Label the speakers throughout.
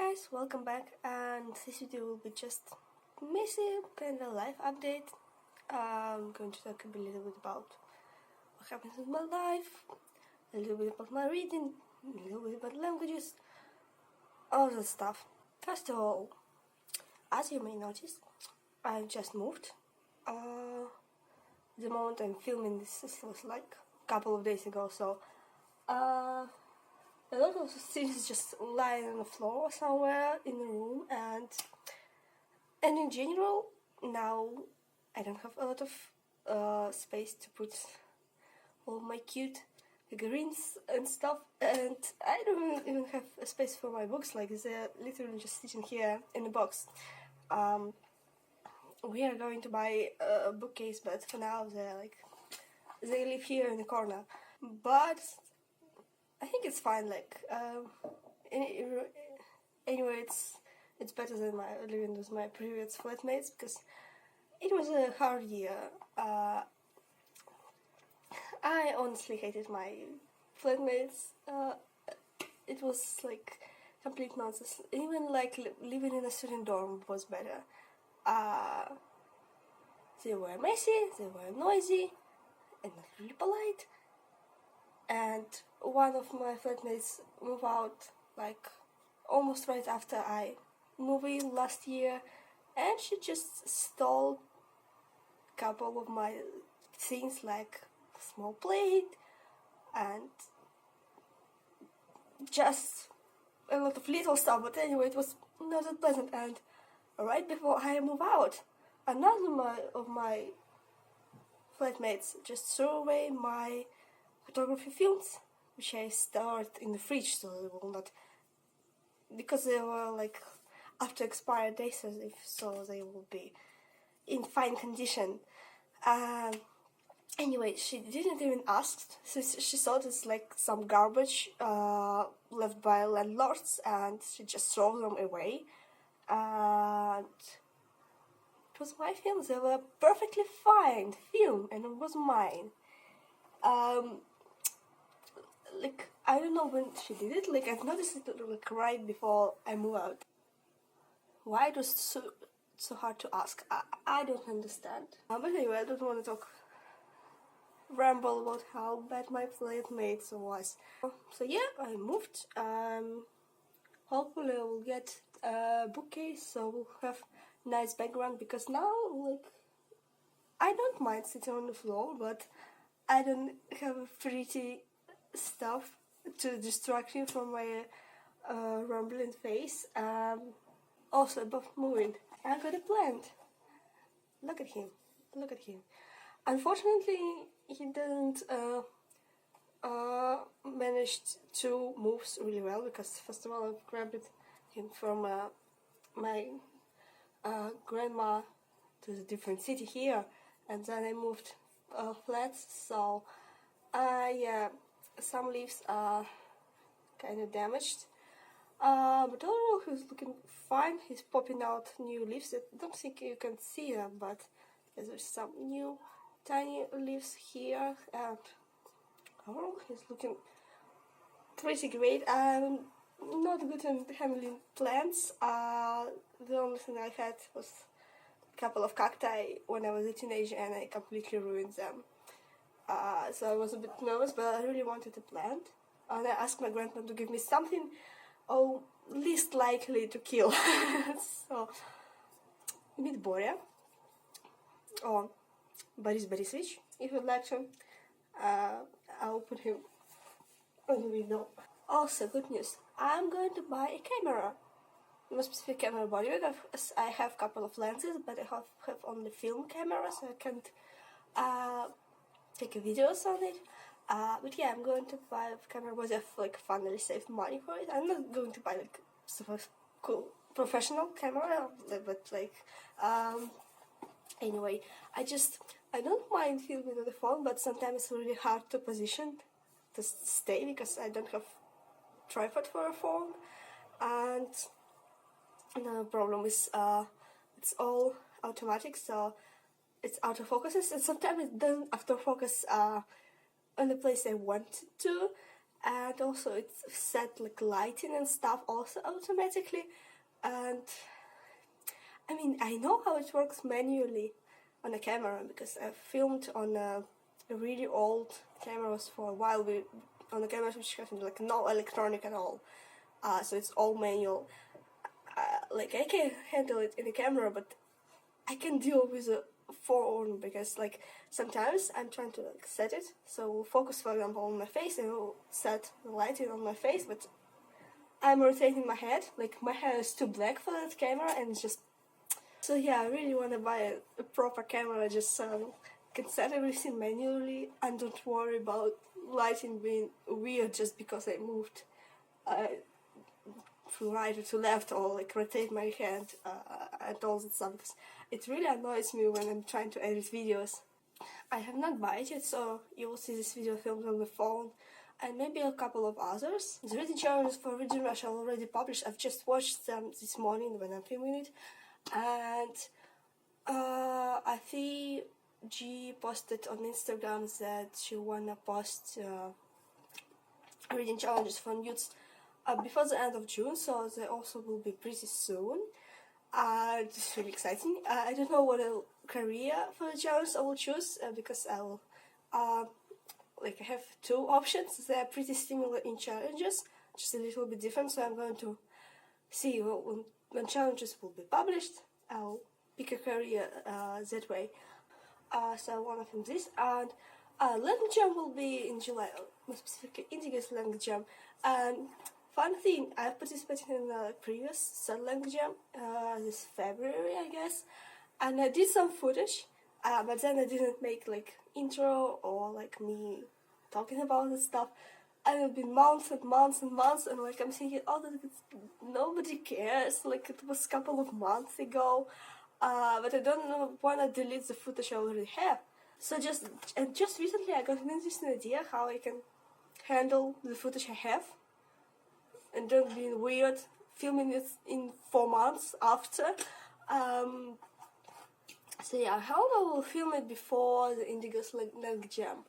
Speaker 1: guys, welcome back, and this video will be just messy kind of life update. I'm going to talk a little bit about what happens in my life, a little bit about my reading, a little bit about languages, all that stuff. First of all, as you may notice, I just moved. The moment I'm filming this was like a couple of days ago, so a lot of things just lying on the floor somewhere in the room, and in general, now I don't have a lot of space to put all my cute figurines and stuff, and I don't even have a space for my books, like they're literally just sitting here in a box. We are going to buy a bookcase, but for now they live here in the corner. But I think it's fine. Anyway, it's better than living with my previous flatmates, because it was a hard year. I honestly hated my flatmates. It was like complete nonsense. Even living in a student dorm was better. They were messy, they were noisy, and not really polite. And one of my flatmates moved out almost right after I moved in last year, and she just stole a couple of my things, like a small plate and just a lot of little stuff. But anyway, it was not that pleasant. And right before I moved out, another of my flatmates just threw away my photography films, which I stored in the fridge, so they will not, because they were after expired dates, so they will be in fine condition. Anyway, she didn't even ask, so she thought it's some garbage left by landlords, and she just threw them away. And it was my film. They were perfectly fine film, and it was mine. I don't know when she did it. I've noticed it right before I moved out. Why it was so hard to ask, I don't understand. But anyway, I don't want to ramble about how bad my flatmates was. So yeah, I moved. Hopefully I will get a bookcase, so we'll have nice background, because now I don't mind sitting on the floor, but I don't have a pretty stuff to distract you from my rambling face. Also, about moving, I got a plant. Look at him. Unfortunately, he didn't manage to move really well, because first of all I grabbed him from my grandma to the different city here, and then I moved flats, so yeah, some leaves are kind of damaged, but overall he's looking fine. He's popping out new leaves. I don't think you can see them, but there's some new tiny leaves here, and overall he's looking pretty great. I'm not good at handling plants. The only thing I had was a couple of cacti when I was a teenager, and I completely ruined them. So I was a bit nervous, but I really wanted a plant, and I asked my grandma to give me something least likely to kill. So meet Borya, or Boris Borisovich, if you'd like to. I'll put him on the window. Also, good news, I'm going to buy a camera. No specific camera body, because I have a couple of lenses, but I have only film camera, so I can't take videos on it. But yeah, I'm going to buy a camera body. I've finally saved money for it. I'm not going to buy super cool professional camera, but anyway, I don't mind filming on the phone, but sometimes it's really hard to position to stay, because I don't have tripod for a phone. And another problem is it's all automatic, so it's autofocuses, and sometimes it doesn't autofocus on the place I want to. and also it's set like lighting and stuff also automatically. And I mean, I know how it works manually on a camera because I've filmed on a really old cameras for a while on the cameras which have like no electronic at all. So it's all manual. Like I can handle it in the camera, but I can deal with a phone because like sometimes I'm trying to like set it. So focus, for example, on my face and will set the lighting on my face, but I'm rotating my head. Like my hair is too black for that camera, and it's just. So yeah, I really want to buy a proper camera, just can set everything manually and don't worry about lighting being weird just because I moved from right or to left or like rotate my hand and all that stuff. Because it really annoys me when I'm trying to edit videos. I have not bought it yet, so you will see this video filmed on the phone and maybe a couple of others. The reading challenges for Reading Rush are already published. I've just watched them this morning when I'm filming it. And I see G posted on Instagram that she wanna post reading challenges for youths before the end of June, so they also will be pretty soon. It's really exciting. I don't know what career for the challenge I will choose because I will like I have two options. They are pretty similar in challenges, just a little bit different. So I'm going to see when challenges will be published. I'll pick a career that way. So one of them is this, and language jam will be in July, more specifically Indigo's language jam. And fun thing, I've participated in the previous third language jam this February, I guess, and I did some footage, but then I didn't make like intro or like me talking about this stuff. And it's been months and months and months, and like I'm thinking, oh, nobody cares. Like it was a couple of months ago, but I don't want to delete the footage I already have. So just recently I got an interesting idea how I can handle the footage I have, and don't be weird filming it in 4 months after. So yeah, I hope I will film it before the Indigo's language jam.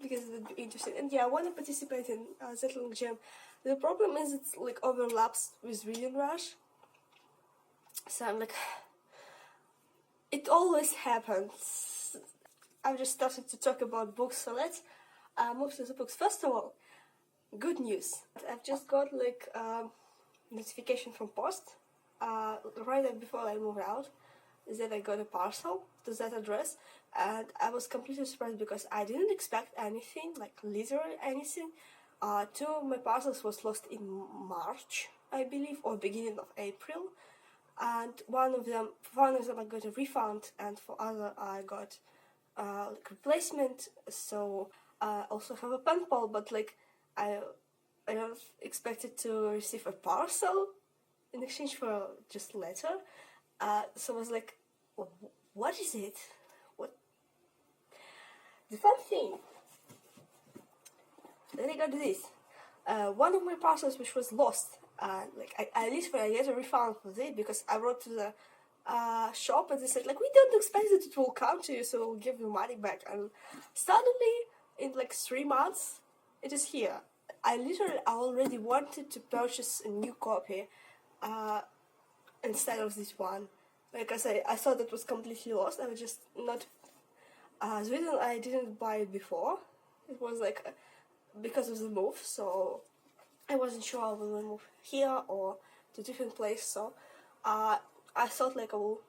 Speaker 1: Because it would be interesting. And yeah, I want to participate in that language jam. The problem is it's like overlaps with Reading Rush. So I'm like, it always happens. I've just started to talk about books, so let's move to the books. First of all, good news. I've just got like notification from post right before I moved out that I got a parcel to that address, and I was completely surprised because I didn't expect anything, like literally anything. Two of my parcels was lost in March, I believe, or beginning of April, and one of them I got a refund, and for other I got like replacement. So I also have a pen pal, but like I don't expect it to receive a parcel in exchange for just letter. So I was like, what is it? What? The fun thing, then I got this. One of my parcels which was lost, like I literally get a refund for it because I wrote to the shop and they said like, we don't expect that it will come to you, so we'll give you money back. And suddenly, in like 3 months, it is here. I already wanted to purchase a new copy instead of this one. Like I said, I thought it was completely lost. I was just not. The reason I didn't buy it before, it was like because of the move. So I wasn't sure I will move here or to a different place. So I thought like I will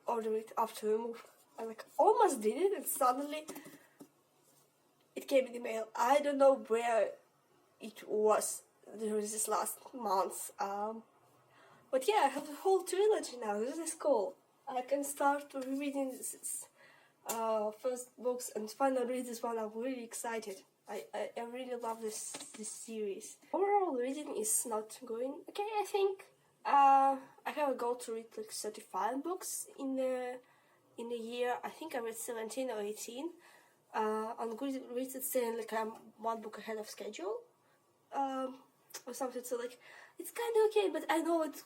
Speaker 1: order it after the move. I like almost did it, and suddenly it came in the mail. I don't know where it was during this last month. But yeah, I have a whole trilogy now. This is cool. I can start reading this first books and finally read this one. I'm really excited. I really love this series. Overall, reading is not going okay, I think. I have a goal to read like 35 books in a year. I think I read 17 or 18. On Goodreads it's saying like I'm 1 book ahead of schedule. Or something, so like it's kind of okay, but I know it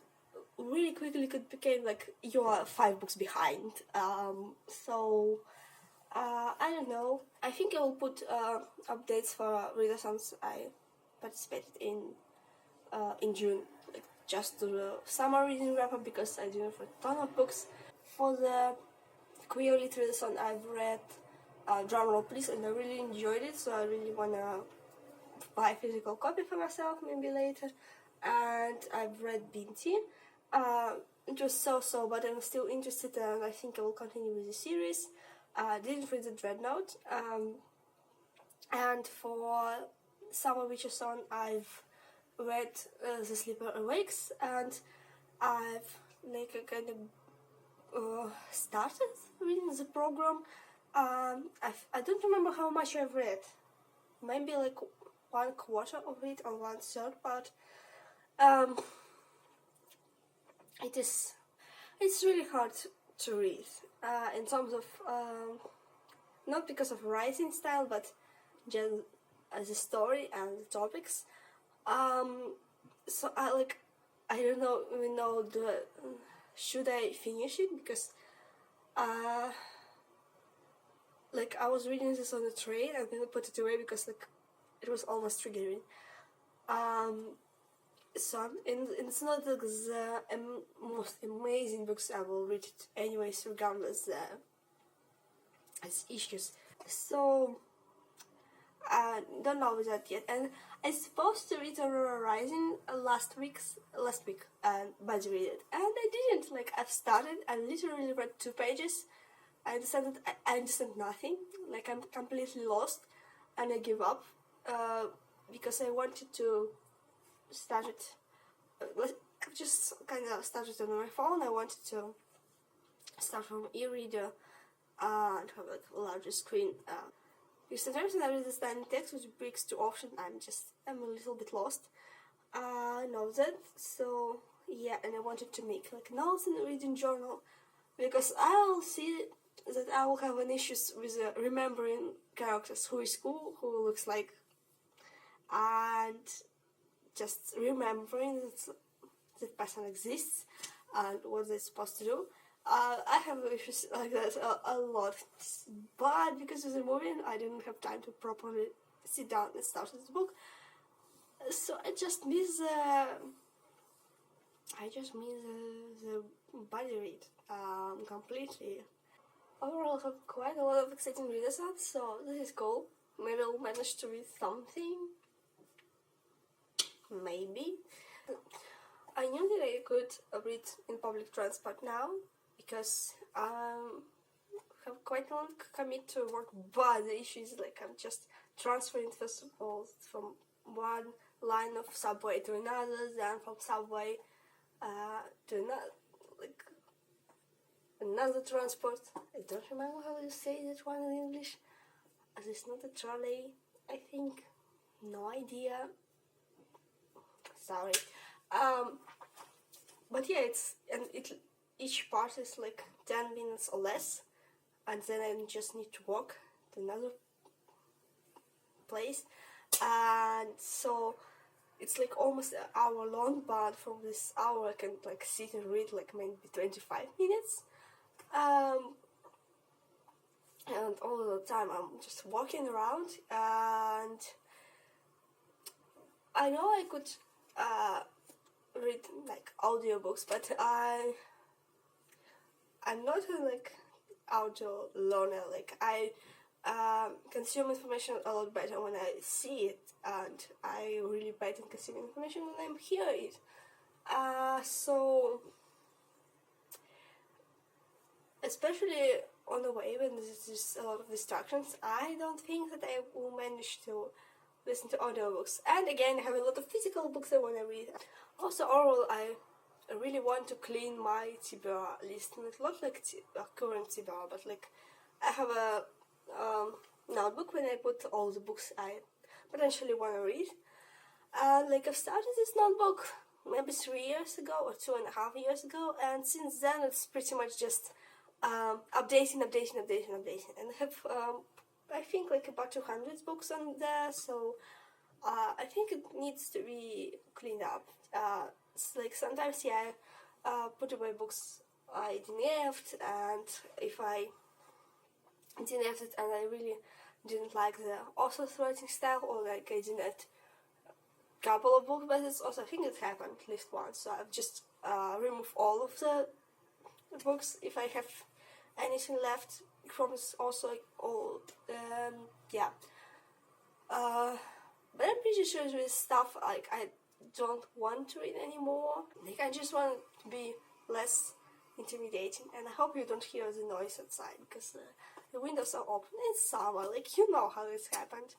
Speaker 1: really quickly could become like you are 5 books behind. So I don't know. I think I will put updates for readathons I participated in June, like just to the summer reading wrap up, because I didn't read a ton of books. For the queer lit readathon, I've read Drum Roll Please, and I really enjoyed it, so I really wanna buy a physical copy for myself maybe later. And I've read Binti. It was so, but I'm still interested, and I think I will continue with the series. Didn't read the Dreadnought. And for Summer Witcher-thon, I've read The Sleeper Awakes, and I've kind of started reading the program. I don't remember how much I've read. Maybe like 1/4 of it or 1/3 part. It's really hard to read in terms of not because of writing style, but just as a story and the topics. So I don't know even know should I finish it, because I was reading this on the train and then I put it away because it was almost triggering. So it's not like the most amazing books I will read it anyways, regardless as issues. So I don't know that yet. And I was supposed to read Aurora Rising last week, and but read it, and I didn't. I've started. I literally read 2 pages. I understand nothing. I'm completely lost, and I give up because I wanted to start it. I've just kind of started on my phone. I wanted to start from e-reader and have a larger screen. Because sometimes when I read this tiny text which breaks to option, I'm a little bit lost. I know that. So yeah, and I wanted to make notes in the reading journal, because I'll see that I will have an issues with remembering characters, who is who looks like, and just remembering that person exists and what they're supposed to do. I have issues like that a lot, but because of the movie, I didn't have time to properly sit down and start this book. So I just miss the body read completely. Overall, I have quite a lot of exciting readathons, so this is cool. Maybe I'll manage to read something. Maybe. I knew that I could read in public transport now, because I have quite a long commute to work, but the issue is I'm just transferring first of all from one line of subway to another, then from subway to another transport. I don't remember how you say that one in English. As it's not a trolley, I think. No idea. Sorry. But yeah, each part is 10 minutes or less, and then I just need to walk to another place, and so it's almost an hour long, but from this hour I can sit and read maybe 25 minutes, and all the time I'm just walking around, and I know I could read audiobooks, but I'm not an audio learner. I consume information a lot better when I see it, and I really bite in consuming information when I'm hear it. So especially on the way when there's a lot of distractions, I don't think that I will manage to listen to audiobooks. And again, I have a lot of physical books I want to read. Also, overall, I really want to clean my TBR list. Not current TBR, but I have a notebook when I put all the books I potentially want to read. And I've started this notebook maybe 3 years ago or 2.5 years ago, and since then it's pretty much just updating. And I have I think about 200 books on there, so I think it needs to be cleaned up. Sometimes I put away books I DNF'd, and if I didn't have it, and I really didn't like the author's writing style, or like I didn't couple of books, but it's also, I think it happened at least once, so I've just removed all of the books if I have anything left from this also old. Yeah, but I'm pretty sure with stuff like I don't want to read anymore. Like I just want to be less intimidating, and I hope you don't hear the noise outside because the windows are open. It's summer, like you know how this happened.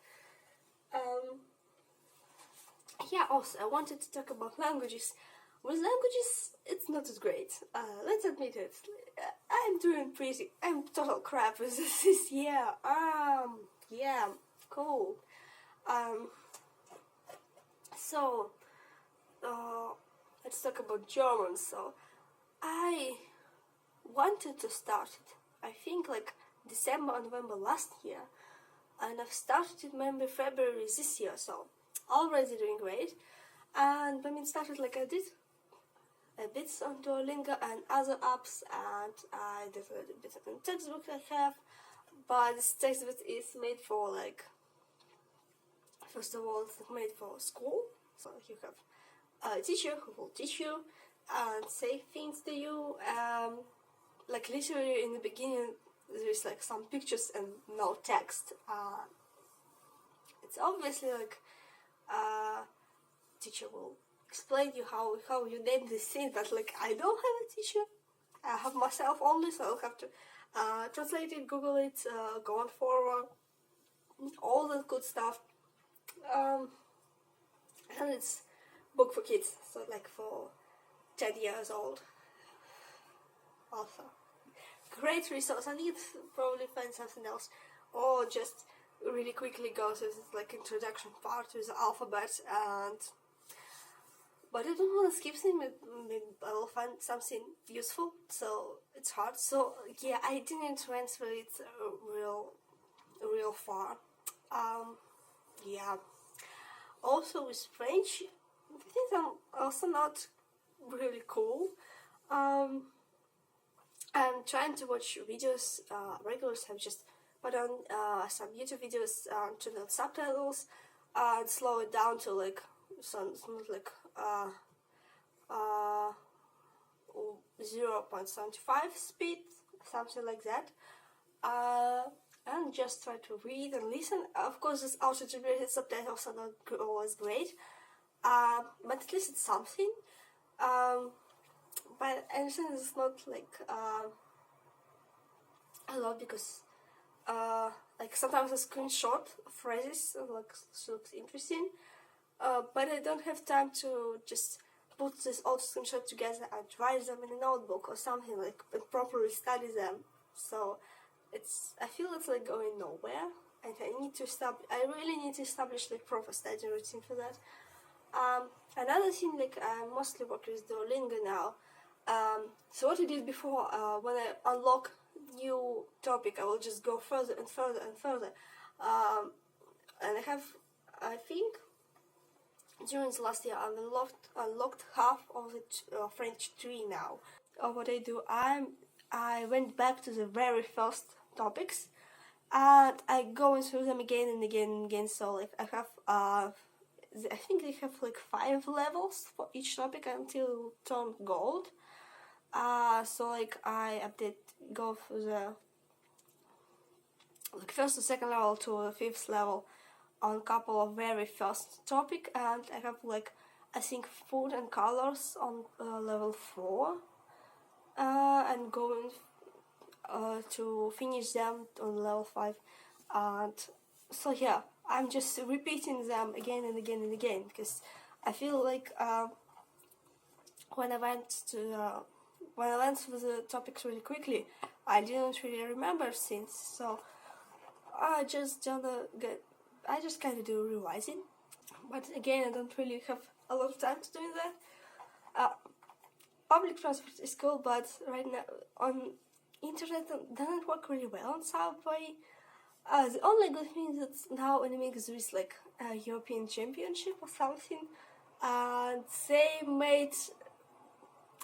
Speaker 1: Yeah, also I wanted to talk about languages. With languages, it's not as great. Let's admit it. I'm total crap with this year. Yeah, cool. So, let's talk about German. So, I wanted to start it, I think like December or November last year, and I've started it maybe February this year, so already doing great. And when it started, like I did a bit on Duolingo and other apps, and I did a bit on textbook I have, but this textbook is made for like, first of all, it's made for school, so you have a teacher who will teach you and say things to you. Like literally in the beginning, there's like some pictures and no text. It's obviously like teacher will explain you how you name this thing, but like I don't have a teacher. I have myself only, so I'll have to translate it, Google it, go on forward, all that good stuff. And it's book for kids, so like for 10 years old. Also, great resource. I need to probably find something else, or just really quickly go to this like introduction part with the alphabet, but I don't want to skip things. Maybe I will find something useful, so it's hard. So yeah, I didn't transfer it real far. Yeah. Also with French, things are also not really cool. I'm trying to watch videos, regulars. Have just put on some YouTube videos to the subtitles and slow it down to like something like 0.75 speed, something like that. And just try to read and listen. Of course, this auto-generated subtitles are not always great, but at least it's something. But I understand it's not like a lot, because like sometimes a screenshot of phrases looks interesting, but I don't have time to just put this auto screenshot together and write them in a notebook or something, like, and properly study them. So I feel it's like going nowhere, and I really need to establish like proper study routine for that. Another thing, like I mostly work with Duolingo now. So what I did before, when I unlock new topic, I will just go further and further and further. And I think during the last year, I unlocked half of the French tree now. What I do, I went back to the very first topics, and I go through them again and again and again. So like I have, I think they have like 5 levels for each topic until turn gold. So like I go through the like first to second level to the 5th level on a couple of very first topic, and I have like I think food and colors on level 4, and going to finish them on level 5. And so yeah, I'm just repeating them again and again and again, because I feel like when I went through the topics really quickly, I didn't really remember things, so I just kind of do revising. But again, I don't really have a lot of time to do that. Public transport is cool, but right now on internet doesn't work really well on subway. The only good thing is that now in America there is like a European Championship or something, and they made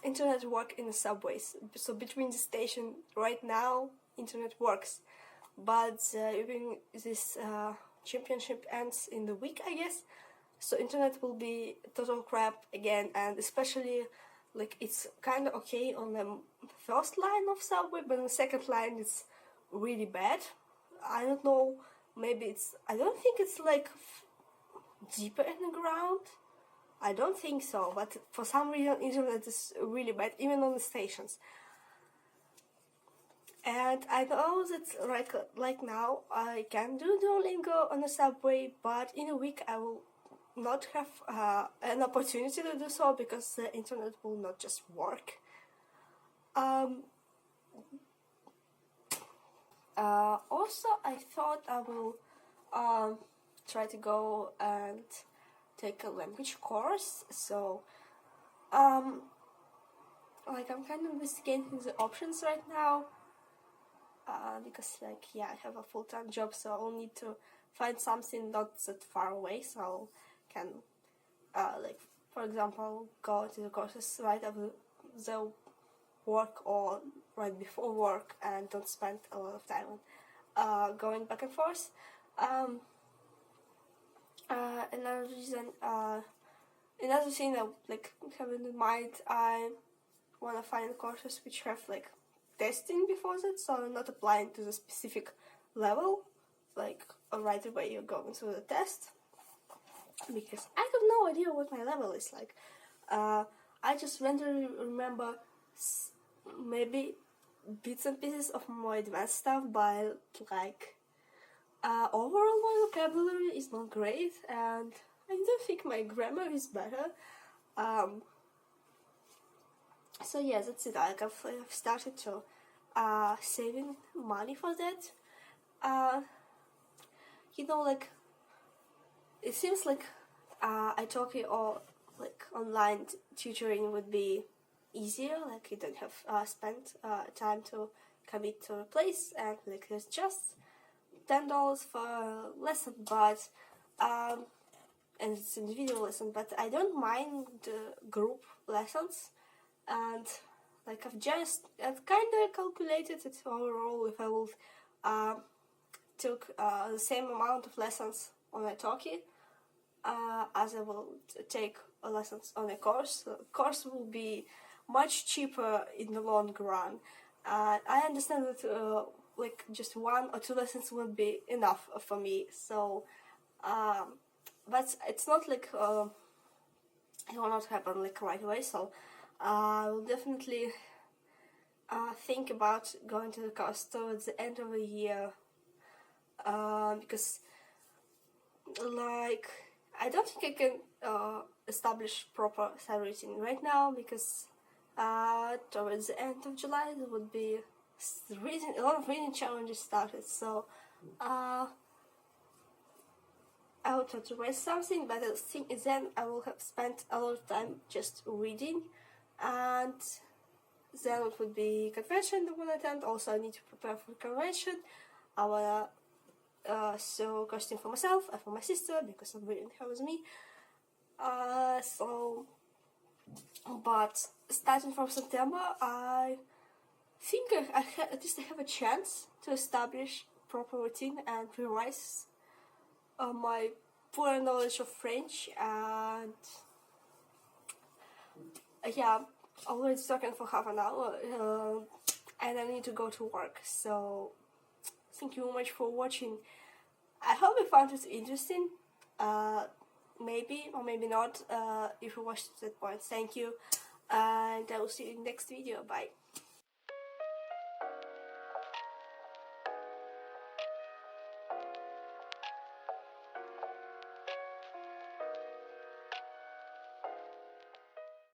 Speaker 1: internet work in the subways. So between the station right now, internet works. but even this championship ends in the week, I guess. So internet will be total crap again, and especially like it's kind of okay on the first line of subway, but on the second line it's really bad. I don't know, maybe it's, I don't think it's like deeper in the ground. I don't think so, but for some reason internet is really bad, even on the stations. And I know that like now I can do Duolingo on the subway, but in a week I will not have an opportunity to do so because the internet will not just work. Also, I thought I will try to go and take a language course. So, like I'm kind of investigating the options right now. Because like yeah, I have a full-time job, so I'll need to find something not that far away, so can like for example go to the courses right after the work or right before work and don't spend a lot of time going back and forth. Another reason, another thing that like having in mind, I want to find courses which have like testing before that, so I'm not applying to the specific level, like right away you're going through the test, because I have no idea what my level is like. I just randomly remember maybe bits and pieces of more advanced stuff, but like overall my vocabulary is not great, and I don't think my grammar is better. So yeah, that's it. Like I've started to saving money for that. You know, like it seems like italki or like online tutoring would be easier. Like you don't have spent time to commit to a place, and like there's just $10 for a lesson, but and it's individual lesson. But I don't mind the group lessons. And like I've kind of calculated it overall. If I will took the same amount of lessons on italki as I will take lessons on a course, the course will be much cheaper in the long run. I understand that like just 1 or 2 lessons would be enough for me. So, but it's not like it will not happen like right away. So. I will definitely think about going to the course towards the end of the year, because like I don't think I can establish proper salary routine right now, because towards the end of July there would be a lot of reading challenges started, so I will try to write something, but the thing is then I will have spent a lot of time just reading. And then it would be convention that I want to attend. Also, I need to prepare for the convention. I want to sew costume for myself and for my sister, because I'm bringing her with me. But starting from September, I think at least I have a chance to establish proper routine and revise my poor knowledge of French. And yeah, I'm already talking for half an hour, and I need to go to work. So thank you very much for watching. I hope you found it interesting. Maybe or maybe not. If you watched to that point, thank you, and I will see you in the next video. Bye.